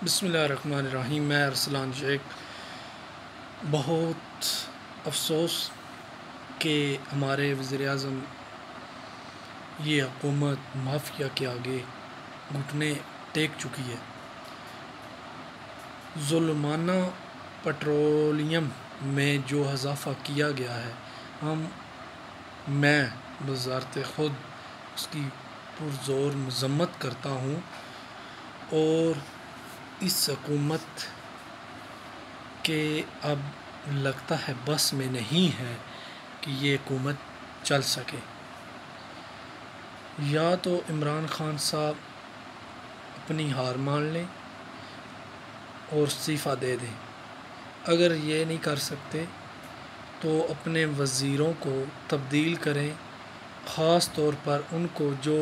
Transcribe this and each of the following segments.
بسم اللہ الرحمن الرحیم۔ میں ارسلان شیخ۔ بہت افسوس کہ ہمارے وزیر اعظم یہ حکومت مافیا کے آگے گھٹنے ٹیک چکی ہے۔ ظلمانہ پٹرولیم میں جو اضافہ کیا گیا ہے، میں بذات خود اس کی پرزور مذمت کرتا ہوں، اور اس حکومت کے اب لگتا ہے بس میں نہیں ہے کہ یہ حکومت چل سکے۔ یا تو عمران خان صاحب اپنی ہار مان لیں اور استعفیٰ دے دیں، اگر یہ نہیں کر سکتے تو اپنے وزیروں کو تبدیل کریں، خاص طور پر ان کو جو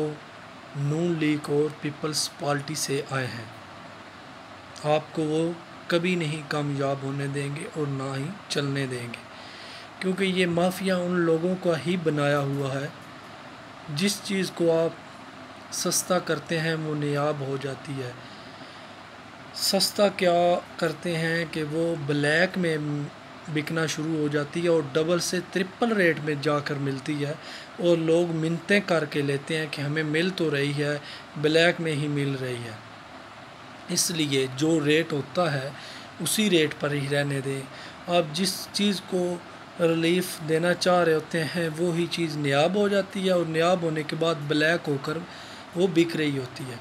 نون لیگ اور پیپلز پارٹی سے آئے ہیں۔ آپ کو وہ کبھی نہیں کامیاب ہونے دیں گے اور نہ ہی چلنے دیں گے، کیونکہ یہ مافیا ان لوگوں کا ہی بنایا ہوا ہے۔ جس چیز کو آپ سستا کرتے ہیں وہ نایاب ہو جاتی ہے۔ سستا کیا کرتے ہیں کہ وہ بلیک میں بکنا شروع ہو جاتی ہے اور ڈبل سے ٹرپل ریٹ میں جا کر ملتی ہے، اور لوگ منتیں کر کے لیتے ہیں کہ ہمیں مل تو رہی ہے، بلیک میں ہی مل رہی ہے۔ اس لیے جو ریٹ ہوتا ہے اسی ریٹ پر ہی رہنے دیں۔ آپ جس چیز کو ریلیف دینا چاہ رہے ہوتے ہیں وہی چیز نایاب ہو جاتی ہے، اور نایاب ہونے کے بعد بلیک ہو کر وہ بک رہی ہوتی ہے۔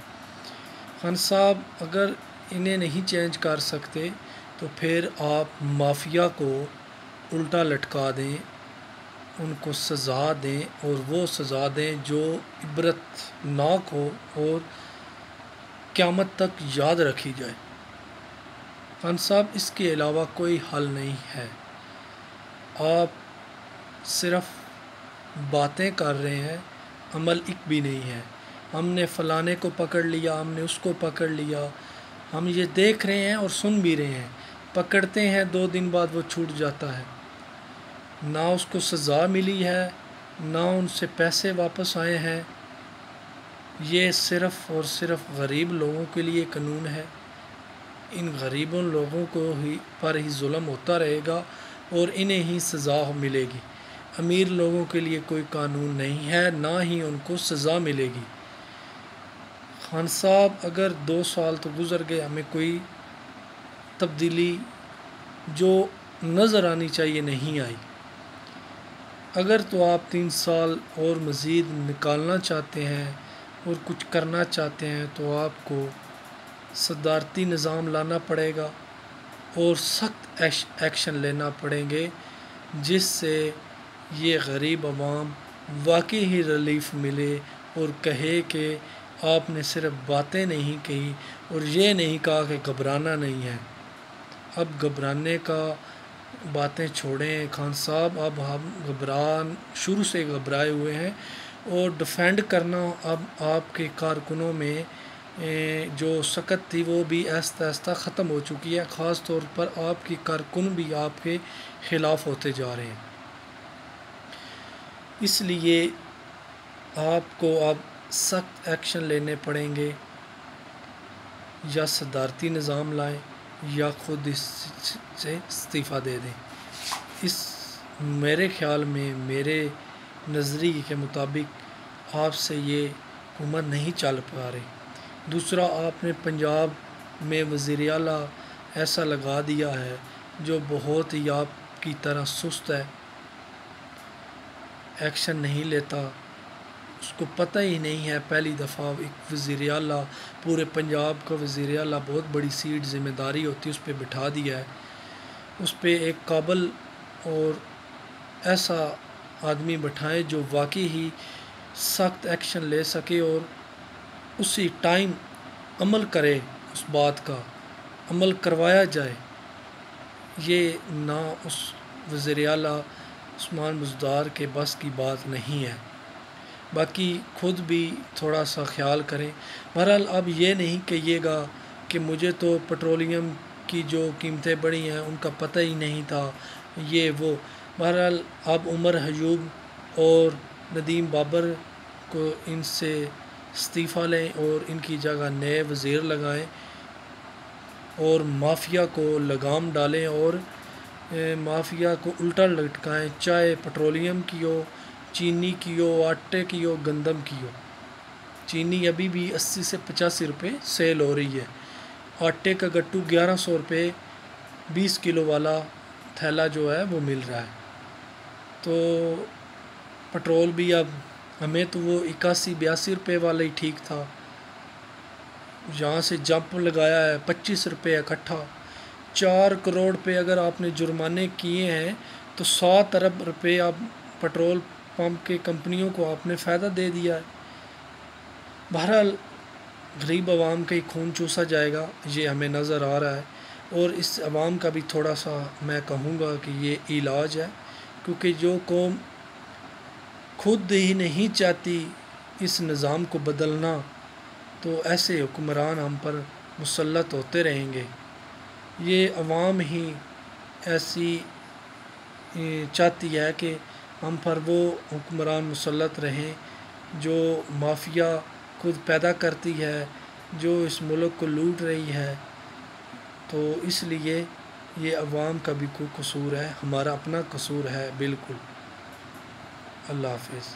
خان صاحب اگر انہیں نہیں چینج کر سکتے تو پھر آپ مافیا کو الٹا لٹکا دیں، ان کو سزا دیں، اور وہ سزا دیں جو عبرت ناک ہو اور قیامت تک یاد رکھی جائے۔ خان صاحب اس کے علاوہ کوئی حل نہیں ہے۔ آپ صرف باتیں کر رہے ہیں، عمل ایک بھی نہیں ہے۔ ہم نے فلانے کو پکڑ لیا، ہم نے اس کو پکڑ لیا، ہم یہ دیکھ رہے ہیں اور سن بھی رہے ہیں۔ پکڑتے ہیں 2 دن بعد وہ چھوٹ جاتا ہے، نہ اس کو سزا ملی ہے، نہ ان سے پیسے واپس آئے ہیں۔ یہ صرف اور صرف غریب لوگوں کے لیے قانون ہے۔ ان غریبوں لوگوں کو پر ہی ظلم ہوتا رہے گا اور انہیں ہی سزا ملے گی۔ امیر لوگوں کے لیے کوئی قانون نہیں ہے، نہ ہی ان کو سزا ملے گی۔ خان صاحب اگر 2 سال تو گزر گئے، ہمیں کوئی تبدیلی جو نظر آنی چاہیے نہیں آئی۔ اگر تو آپ 3 سال اور مزید نکالنا چاہتے ہیں اور کچھ کرنا چاہتے ہیں تو آپ کو صدارتی نظام لانا پڑے گا اور سخت ایکشن لینا پڑیں گے، جس سے یہ غریب عوام واقعی ہی ریلیف ملے اور کہے کہ آپ نے صرف باتیں نہیں کہی اور یہ نہیں کہا کہ گھبرانا نہیں ہے۔ اب گھبرانے کا باتیں چھوڑیں خان صاحب، اب ہم شروع سے گھبرائے ہوئے ہیں، اور ڈیفینڈ کرنا اب آپ کے کارکنوں میں جو سکت تھی وہ بھی آہستہ آہستہ ختم ہو چکی ہے۔ خاص طور پر آپ کی کارکن بھی آپ کے خلاف ہوتے جا رہے ہیں۔ اس لیے آپ کو اب سخت ایکشن لینے پڑیں گے، یا صدارتی نظام لائیں یا خود اس سے استعفیٰ دے دیں۔ اس میرے خیال میں، میرے نظریے کے مطابق آپ سے یہ حکومت نہیں چل پا رہی۔ دوسرا، آپ نے پنجاب میں وزیر اعلیٰ ایسا لگا دیا ہے جو بہت ہی آپ کی طرح سست ہے، ایکشن نہیں لیتا، اس کو پتہ ہی نہیں ہے۔ پہلی دفعہ ایک وزیر اعلیٰ، پورے پنجاب کا وزیر اعلیٰ، بہت بڑی سیٹ ذمہ داری ہوتی ہے، اس پہ بٹھا دیا ہے۔ اس پہ ایک قابل اور ایسا آدمی بٹھائیں جو واقعی ہی سخت ایکشن لے سکے اور اسی ٹائم عمل کرے، اس بات کا عمل کروایا جائے۔ یہ نہ اس وزیر اعلیٰ عثمان بزدار کے بس کی بات نہیں ہے۔ باقی خود بھی تھوڑا سا خیال کریں۔ بہرحال اب یہ نہیں کہیے گا کہ مجھے تو پٹرولیم کی جو قیمتیں بڑھی ہیں ان کا پتہ ہی نہیں تھا، یہ وہ۔ بہرحال اب عمر ایوب اور ندیم بابر کو ان سے استعفیٰ لیں اور ان کی جگہ نئے وزیر لگائیں۔ اور مافیا کو لگام ڈالیں اور مافیا کو الٹا لٹکائیں، چاہے پٹرولیم کی ہو، چینی کی ہو، آٹے کی ہو، گندم کی ہو۔ چینی ابھی بھی 80 سے 85 روپے سیل ہو رہی ہے، آٹے کا گٹو 1100 روپے 20 کلو والا تھیلا جو ہے وہ مل رہا ہے۔ تو پٹرول بھی اب ہمیں تو وہ 81-82 روپے والا ہی ٹھیک تھا، یہاں سے جمپ لگایا ہے 25 روپے اکٹھا۔ 4 کروڑ پہ اگر آپ نے جرمانے کیے ہیں تو 7 ارب روپے آپ پٹرول پمپ کے کمپنیوں کو آپ نے فائدہ دے دیا ہے۔ بہرحال غریب عوام کا ہی خون چوسا جائے گا، یہ ہمیں نظر آ رہا ہے، اور اس عوام کا بھی تھوڑا سا میں کہوں گا کہ یہ علاج ہے، کیونکہ جو قوم خود ہی نہیں چاہتی اس نظام کو بدلنا تو ایسے حکمران ہم پر مسلط ہوتے رہیں گے۔ یہ عوام ہی ایسی چاہتی ہے کہ ہم پر وہ حکمران مسلط رہیں جو مافیا خود پیدا کرتی ہے، جو اس ملک کو لوٹ رہی ہے۔ تو اس لیے یہ عوام کا بھی کوئی قصور ہے، ہمارا اپنا قصور ہے بالکل۔ اللہ حافظ۔